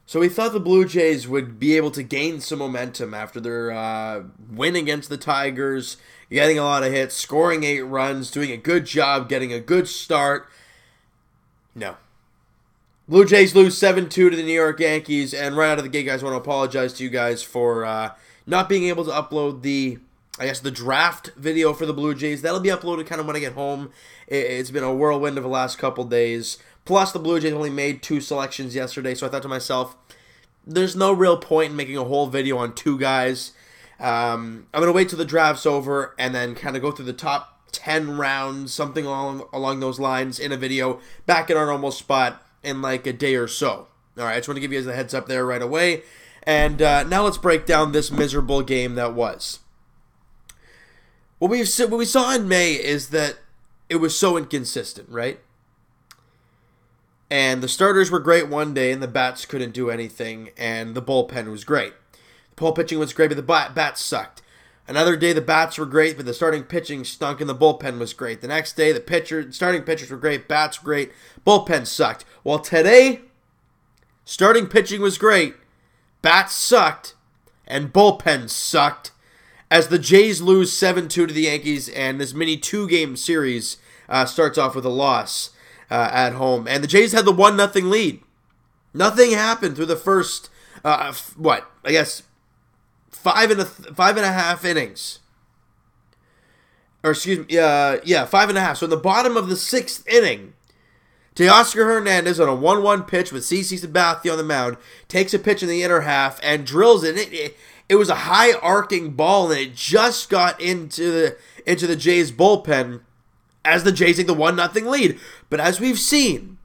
So we thought the Blue Jays would be able to gain some momentum after their win against the Tigers, getting a lot of hits, scoring 8 runs, doing a good job, getting a good start. No. Blue Jays lose 7-2 to the New York Yankees, and right out of the gate, guys, I want to apologize to you guys for not being able to upload the draft video for the Blue Jays. That'll be uploaded kind of when I get home. It's been a whirlwind of the last couple days. Plus, the Blue Jays only made 2 selections yesterday, so I thought to myself, there's no real point in making a whole video on 2 guys. I'm going to wait till the draft's over and then kind of go through the top 10 rounds, something along those lines in a video back in our normal spot in like a day or so. All right, I just want to give you guys a heads up there right away. And now let's break down this miserable game that was. What we saw in May is that it was so inconsistent, right? And the starters were great one day, and the bats couldn't do anything, and the bullpen was great. The pull pitching was great, but the bats sucked. Another day, the bats were great, but the starting pitching stunk, and the bullpen was great. The next day, the starting pitchers were great, bats were great, bullpen sucked. Well, today, starting pitching was great, bats sucked, and bullpen sucked, as the Jays lose 7-2 to the Yankees, and this mini 2-game series starts off with a loss at home. And the Jays had the 1-0 lead. Nothing happened through the first, 5.5 innings. Or excuse me, 5.5. So in the bottom of the 6th inning, Teoscar Hernandez on a 1-1 pitch with CC Sabathia on the mound takes a pitch in the inner half and drills it. It was a high arcing ball, and it just got into the Jays bullpen as the Jays take the 1-0 lead. But as we've seen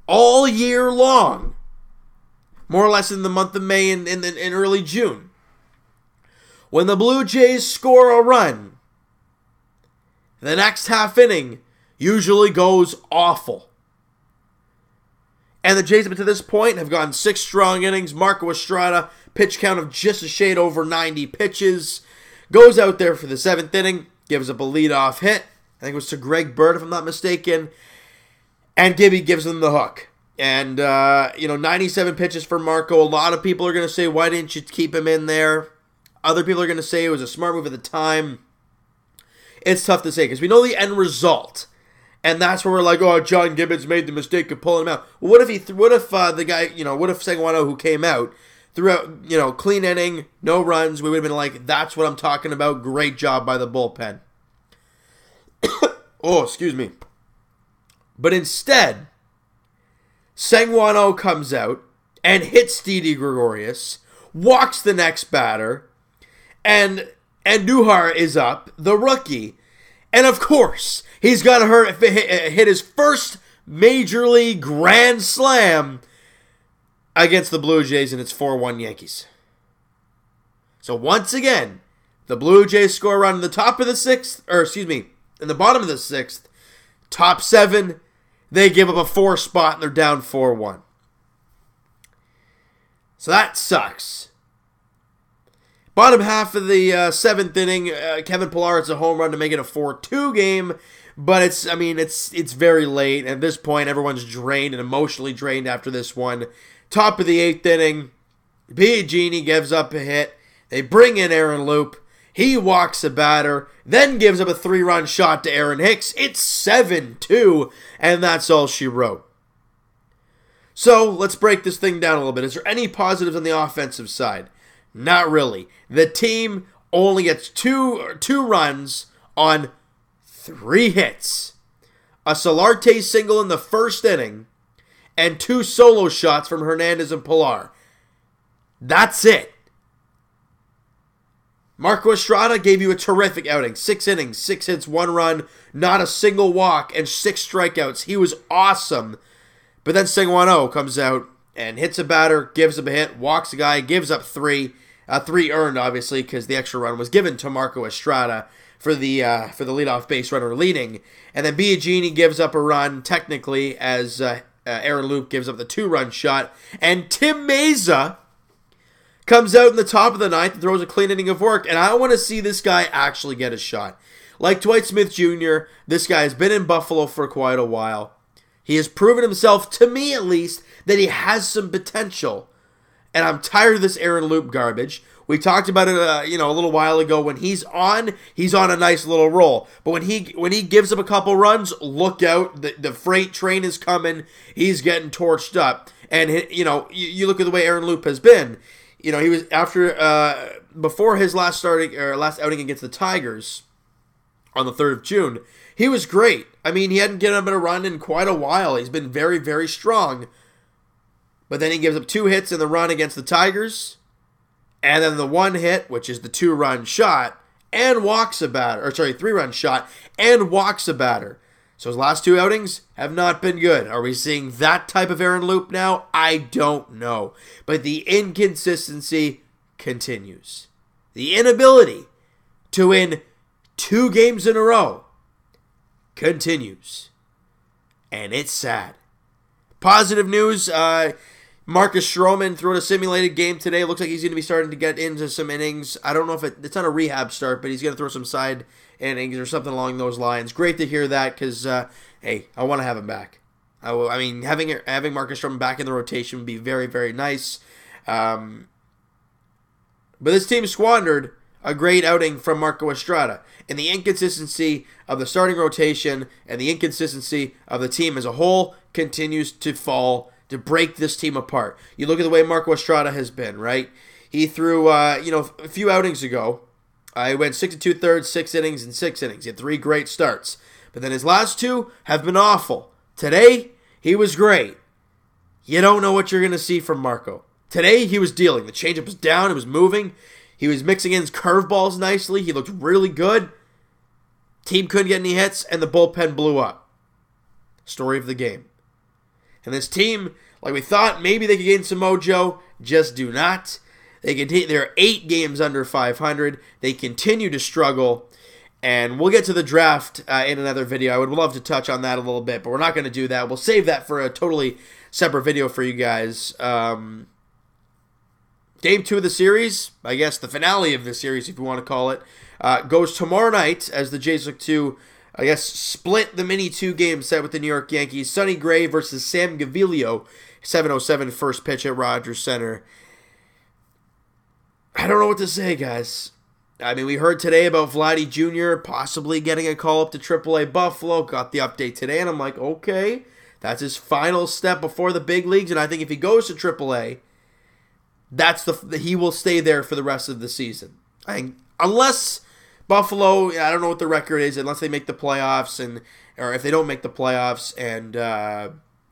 all year long, more or less in the month of May and in early June, when the Blue Jays score a run, the next half inning usually goes awful. And the Jays, up to this point, have gone 6 strong innings. Marco Estrada, pitch count of just a shade over 90 pitches, goes out there for the 7th inning, gives up a leadoff hit. I think it was to Greg Bird, if I'm not mistaken. And Gibby gives them the hook. And, 97 pitches for Marco. A lot of people are going to say, why didn't you keep him in there? Other people are going to say it was a smart move at the time. It's tough to say because we know the end result. And that's where we're like, oh, John Gibbons made the mistake of pulling him out. Well, what if Seguano, who came out, threw out, clean inning, no runs, we would have been like, that's what I'm talking about. Great job by the bullpen. Oh, excuse me. But instead, Seguano comes out and hits Didi Gregorius, walks the next batter, and Andujar is up, the rookie. And of course, he's got to hit his first Major League Grand Slam against the Blue Jays, and it's 4-1 Yankees. So once again, the Blue Jays score a run in the top of the 6th, in the bottom of the 6th, top 7, they give up a 4 spot and they're down 4-1. So that sucks. Bottom half of the 7th inning, Kevin Pillar hits a home run to make it a 4-2 game, but it's very late. At this point, everyone's drained and emotionally drained after this one. Top of the 8th inning, Biagini gives up a hit. They bring in Aaron Loup. He walks a batter, then gives up a 3-run shot to Aaron Hicks. It's 7-2, and that's all she wrote. So, let's break this thing down a little bit. Is there any positives on the offensive side? Not really. The team only gets two runs on 3 hits. A Solarte single in the 1st inning, and 2 solo shots from Hernandez and Pillar. That's it. Marco Estrada gave you a terrific outing. 6 innings, 6 hits, 1 run, not a single walk, and 6 strikeouts. He was awesome. But then Seguano comes out and hits a batter, gives up a hit, walks a guy, gives up 3. 3 earned, obviously, because the extra run was given to Marco Estrada for the leadoff base runner leading. And then Biagini gives up a run, technically, as Aaron Loup gives up the 2-run shot. And Tim Meza comes out in the top of the 9th and throws a clean inning of work. And I want to see this guy actually get a shot. Like Dwight Smith Jr., this guy has been in Buffalo for quite a while. He has proven himself, to me at least, that he has some potential. And I'm tired of this Aaron Loup garbage. We talked about it, a little while ago. When he's on a nice little roll. But when he gives up a couple runs, look out. The freight train is coming. He's getting torched up. And you look at the way Aaron Loup has been. He was before his last outing against the Tigers on the 3rd of June. He was great. I mean, he hadn't given up a run in quite a while. He's been very, very strong. But then he gives up 2 hits in the run against the Tigers. And then the 1 hit, which is the 2-run shot, and walks a batter. 3-run shot, and walks a batter. So his last 2 outings have not been good. Are we seeing that type of Aaron Loup now? I don't know. But the inconsistency continues. The inability to win 2 games in a row continues. And it's sad. Positive news, Marcus Stroman threw a simulated game today. Looks like he's going to be starting to get into some innings. I don't know if it's not a rehab start, but he's going to throw some side innings or something along those lines. Great to hear that because, hey, I want to have him back. I mean, having Marcus Stroman back in the rotation would be very, very nice. But this team squandered a great outing from Marco Estrada. And the inconsistency of the starting rotation and the inconsistency of the team as a whole continues to to break this team apart. You look at the way Marco Estrada has been, right? He threw, a few outings ago, he went 6 2/3, 6 innings, and 6 innings. He had 3 great starts. But then his last 2 have been awful. Today, he was great. You don't know what you're going to see from Marco. Today, he was dealing. The changeup was down. It was moving. He was mixing in his curveballs nicely. He looked really good. Team couldn't get any hits, and the bullpen blew up. Story of the game. And this team, like we thought, maybe they could gain some mojo, just do not. They're 8 games under 500. They continue to struggle. And we'll get to the draft in another video. I would love to touch on that a little bit, but we're not going to do that. We'll save that for a totally separate video for you guys. Game 2 of the series, I guess the finale of the series, if you want to call it, goes tomorrow night as the Jays look to, split the mini 2-game set with the New York Yankees. Sonny Gray versus Sam Gaviglio, 7:07 first pitch at Rogers Center. I don't know what to say, guys. I mean, we heard today about Vladdy Jr. possibly getting a call up to AAA Buffalo. Got the update today, and I'm like, okay, that's his final step before the big leagues. And I think if he goes to AAA, he will stay there for the rest of the season. I think, unless Buffalo, I don't know what the record is, unless they make the playoffs, or if they don't make the playoffs, and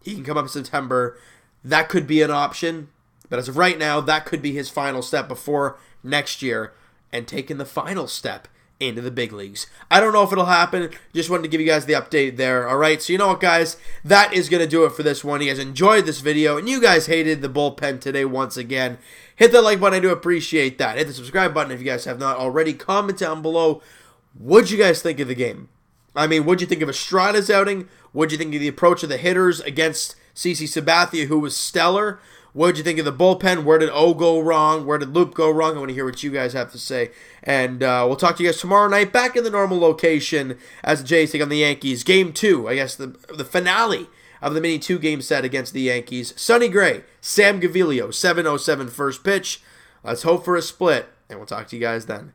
he can come up in September, that could be an option. But as of right now, that could be his final step before next year, and taking the final step into the big leagues. I don't know if it'll happen. Just wanted to give you guys the update there. All right, so you know what, guys? That is going to do it for this one. You guys enjoyed this video, and you guys hated the bullpen today once again. Hit that like button. I do appreciate that. Hit the subscribe button if you guys have not already. Comment down below. What'd you guys think of the game? I mean, what'd you think of Estrada's outing? What'd you think of the approach of the hitters against CC Sabathia, who was stellar? What did you think of the bullpen? Where did O go wrong? Where did Loup go wrong? I want to hear what you guys have to say. And we'll talk to you guys tomorrow night back in the normal location as the Jays take on the Yankees. Game 2, I guess the finale of the mini 2-game set against the Yankees. Sonny Gray, Sam Gaviglio, 7:07 first pitch. Let's hope for a split, and we'll talk to you guys then.